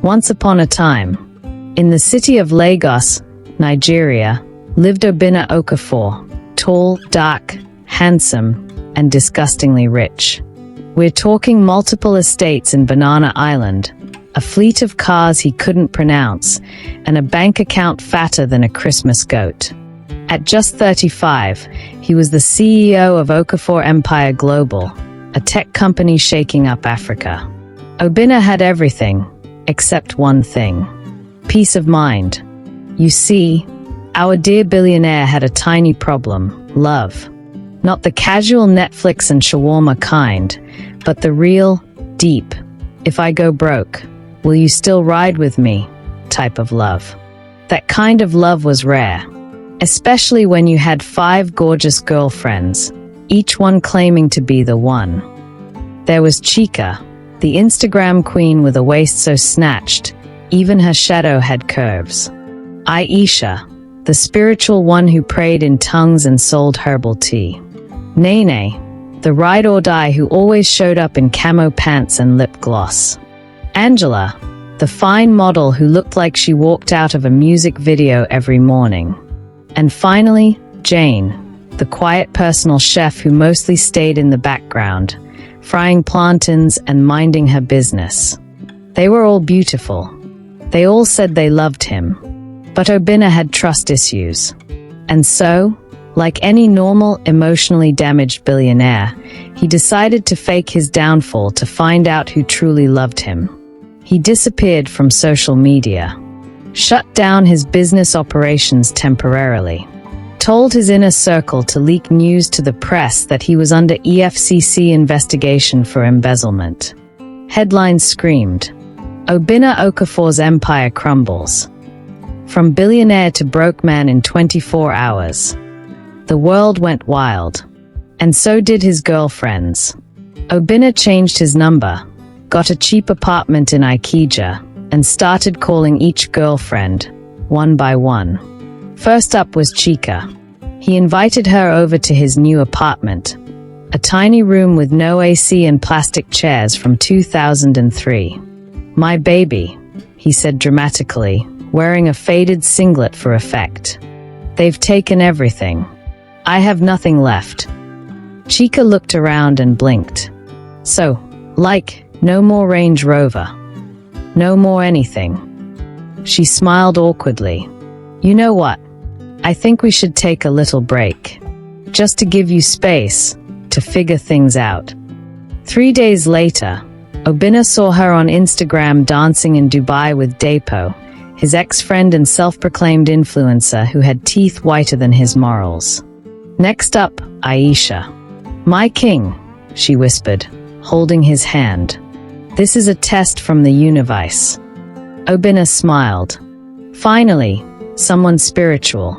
Once upon a time, in the city of Lagos, Nigeria, lived Obinna Okafor, tall, dark, handsome, and disgustingly rich. We're talking multiple estates in Banana Island, a fleet of cars he couldn't pronounce, and a bank account fatter than a Christmas goat. At just 35, he was the CEO of Okafor Empire Global, a tech company shaking up Africa. Obinna had everything, except one thing: peace of mind. You see, our dear billionaire had a tiny problem: love. Not the casual Netflix and shawarma kind, but the real, deep, if I go broke, will you still ride with me type of love. That kind of love was rare, especially when you had 5 gorgeous girlfriends, each one claiming to be the one. There was Chika, the Instagram queen with a waist so snatched, even her shadow had curves. Aisha, the spiritual one who prayed in tongues and sold herbal tea. Nene, the ride-or-die who always showed up in camo pants and lip gloss. Angela, the fine model who looked like she walked out of a music video every morning. And finally, Jane, the quiet personal chef who mostly stayed in the background, frying plantains and minding her business. They were all beautiful. They all said they loved him. But Obinna had trust issues. And so, like any normal, emotionally damaged billionaire, he decided to fake his downfall to find out who truly loved him. He disappeared from social media, shut down his business operations temporarily, told his inner circle to leak news to the press that he was under EFCC investigation for embezzlement. Headlines screamed, "Obinna Okafor's empire crumbles. From billionaire to broke man in 24 hours. The world went wild. And so did his girlfriends. Obinna changed his number, got a cheap apartment in Ikeja, and started calling each girlfriend, one by one. First up was Chika. He invited her over to his new apartment, a tiny room with no AC and plastic chairs from 2003. "My baby," he said dramatically, wearing a faded singlet for effect. "They've taken everything. I have nothing left." Chika looked around and blinked. "So, no more Range Rover. No more anything." She smiled awkwardly. "You know what? I think we should take a little break. Just to give you space to figure things out." 3 days later, Obinna saw her on Instagram dancing in Dubai with Dapo, his ex-friend and self-proclaimed influencer who had teeth whiter than his morals. Next up, Aisha. "My king," she whispered, holding his hand. "This is a test from the universe." Obinna smiled. "Finally, someone spiritual.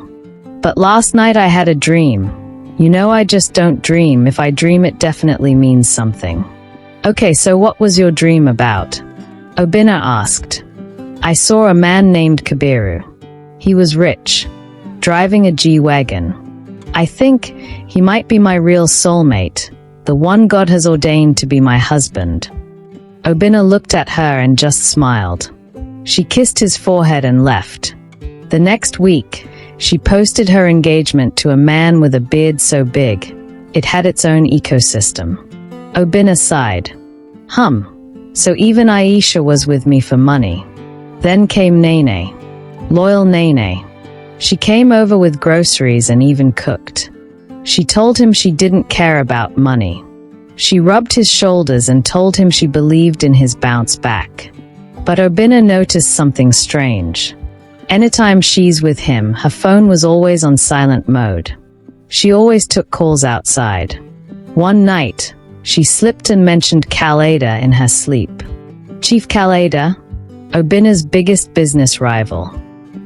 But last night I had a dream. You know, I just don't dream. If I dream, it definitely means something." "Okay, so what was your dream about?" Obinna asked. "I saw a man named Kabiru. He was rich, driving a G-Wagon. I think he might be my real soulmate, the one God has ordained to be my husband." Obinna looked at her and just smiled. She kissed his forehead and left. The next week, she posted her engagement to a man with a beard so big, it had its own ecosystem. Obinna sighed. So even Aisha was with me for money. Then came Nene. Loyal Nene. She came over with groceries and even cooked. She told him she didn't care about money. She rubbed his shoulders and told him she believed in his bounce back. But Obinna noticed something strange. Anytime she's with him, her phone was always on silent mode. She always took calls outside. One night, she slipped and mentioned Khaleda in her sleep. Chief Khaleda, Obinna's biggest business rival.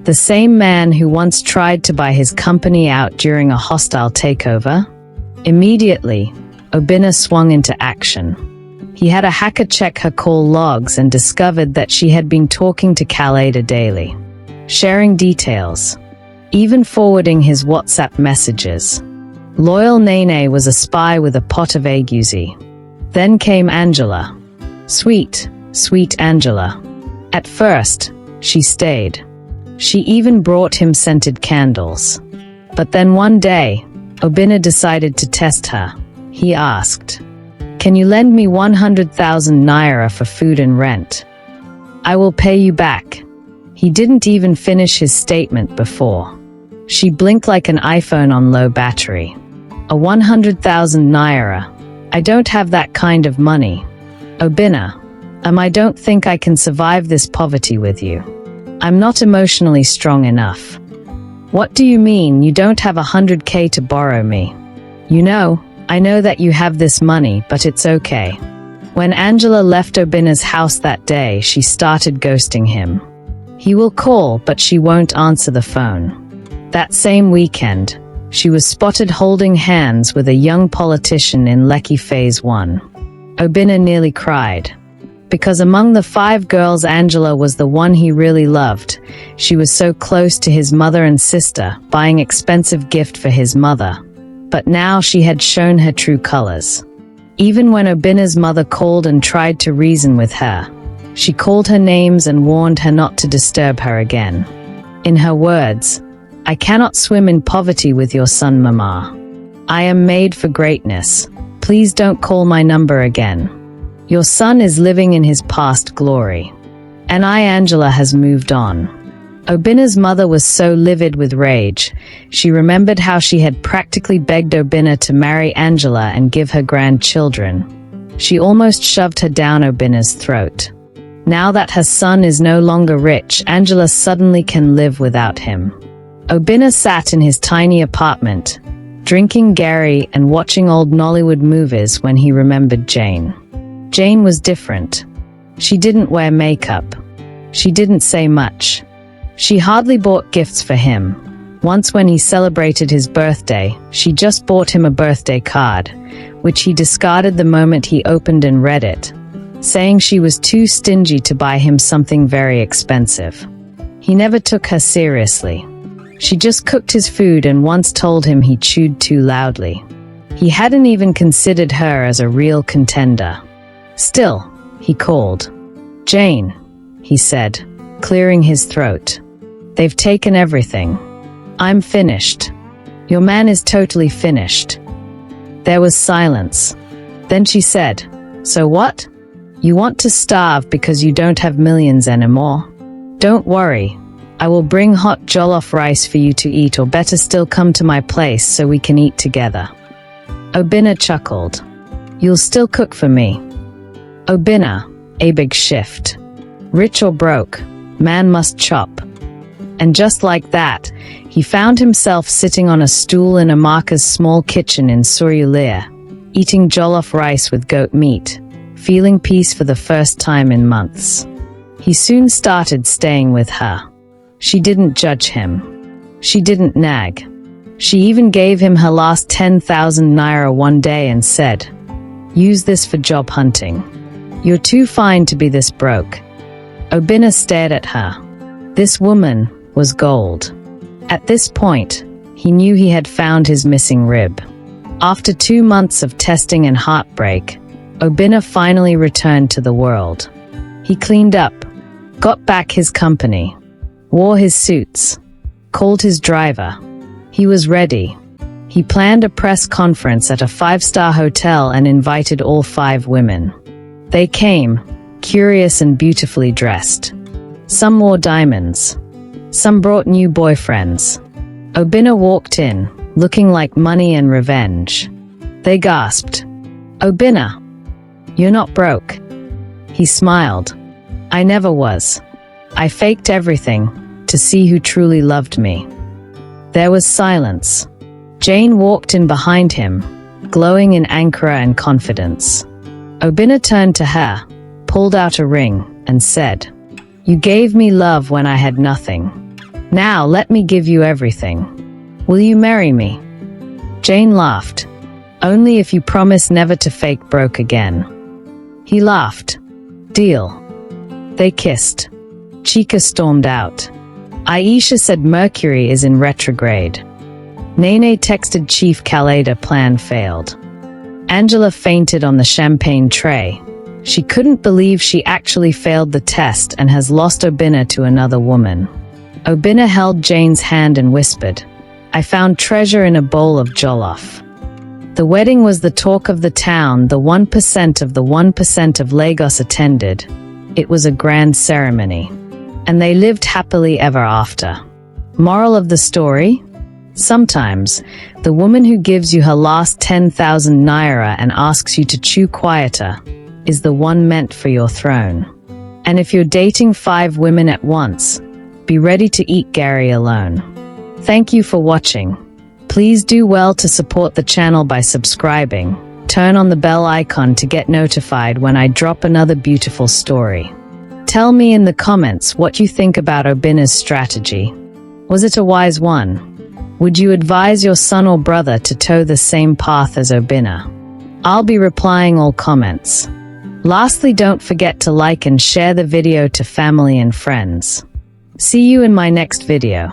The same man who once tried to buy his company out during a hostile takeover? Immediately, Obinna swung into action. He had a hacker check her call logs and discovered that she had been talking to Khaleda daily, sharing details, even forwarding his WhatsApp messages. Loyal Nene was a spy with a pot of aguzi. Then came Angela. Sweet, sweet Angela. At first, she stayed. She even brought him scented candles. But then one day, Obinna decided to test her. He asked, "Can you lend me 100,000 naira for food and rent? I will pay you back." He didn't even finish his statement before she blinked like an iPhone on low battery. "A 100,000 naira. I don't have that kind of money. Obinna, I don't think I can survive this poverty with you. I'm not emotionally strong enough." "What do you mean you don't have 100K to borrow me? I know that you have this money, but it's okay." When Angela left Obinna's house that day, she started ghosting him. He will call, but she won't answer the phone. That same weekend, she was spotted holding hands with a young politician in Lekki Phase 1. Obinna nearly cried. Because among the 5 girls, Angela was the one he really loved. She was so close to his mother and sister, buying expensive gift for his mother. But now she had shown her true colors. Even when Obinna's mother called and tried to reason with her, she called her names and warned her not to disturb her again. In her words, "I cannot swim in poverty with your son, Mama. I am made for greatness. Please don't call my number again. Your son is living in his past glory. And Angela, has moved on." Obinna's mother was so livid with rage. She remembered how she had practically begged Obinna to marry Angela and give her grandchildren. She almost shoved her down Obinna's throat. Now that her son is no longer rich, Angela suddenly can live without him. Obinna sat in his tiny apartment, drinking Gary and watching old Nollywood movies when he remembered Jane. Jane was different. She didn't wear makeup. She didn't say much. She hardly bought gifts for him. Once when he celebrated his birthday, she just bought him a birthday card, which he discarded the moment he opened and read it, saying she was too stingy to buy him something very expensive. He never took her seriously. She just cooked his food and once told him he chewed too loudly. He hadn't even considered her as a real contender. Still, he called. "Jane," he said, clearing his throat. "They've taken everything. I'm finished. Your man is totally finished." There was silence. Then she said, "So what? You want to starve because you don't have millions anymore? Don't worry. I will bring hot jollof rice for you to eat, or better still, come to my place so we can eat together." Obinna chuckled. "You'll still cook for me?" Obinna, a big shift. Rich or broke, man must chop. And just like that, he found himself sitting on a stool in Amaka's small kitchen in Surulere, eating jollof rice with goat meat, feeling peace for the first time in months. He soon started staying with her. She didn't judge him. She didn't nag. She even gave him her last 10,000 naira one day and said, "Use this for job hunting. You're too fine to be this broke." Obinna stared at her. This woman was gold. At this point, he knew he had found his missing rib. After 2 months of testing and heartbreak, Obinna finally returned to the world. He cleaned up, got back his company, wore his suits, called his driver. He was ready. He planned a press conference at a 5-star hotel and invited all 5 women. They came, curious and beautifully dressed. Some wore diamonds. Some brought new boyfriends. Obinna walked in, looking like money and revenge. They gasped, "Obinna, you're not broke." He smiled. "I never was. I faked everything to see who truly loved me." There was silence. Jane walked in behind him, glowing in anger and confidence. Obinna turned to her, pulled out a ring, and said, "You gave me love when I had nothing. Now let me give you everything. Will you marry me?" Jane laughed. "Only if you promise never to fake broke again." He laughed. "Deal." They kissed. Chika stormed out. Aisha said Mercury is in retrograde. Nene texted Chief Kaleda plan failed. Angela fainted on the champagne tray. She couldn't believe she actually failed the test and has lost Obinna to another woman. Obinna held Jane's hand and whispered, "I found treasure in a bowl of jollof." The wedding was the talk of the town. The 1% of the 1% of Lagos attended. It was a grand ceremony. And they lived happily ever after. Moral of the story? Sometimes, the woman who gives you her last 10,000 naira and asks you to chew quieter is the one meant for your throne. And if you're dating 5 women at once, be ready to eat Gary alone. Thank you for watching. Please do well to support the channel by subscribing. Turn on the bell icon to get notified when I drop another beautiful story. Tell me in the comments what you think about Obinna's strategy. Was it a wise one? Would you advise your son or brother to toe the same path as Obinna? I'll be replying all comments. Lastly, don't forget to like and share the video to family and friends. See you in my next video.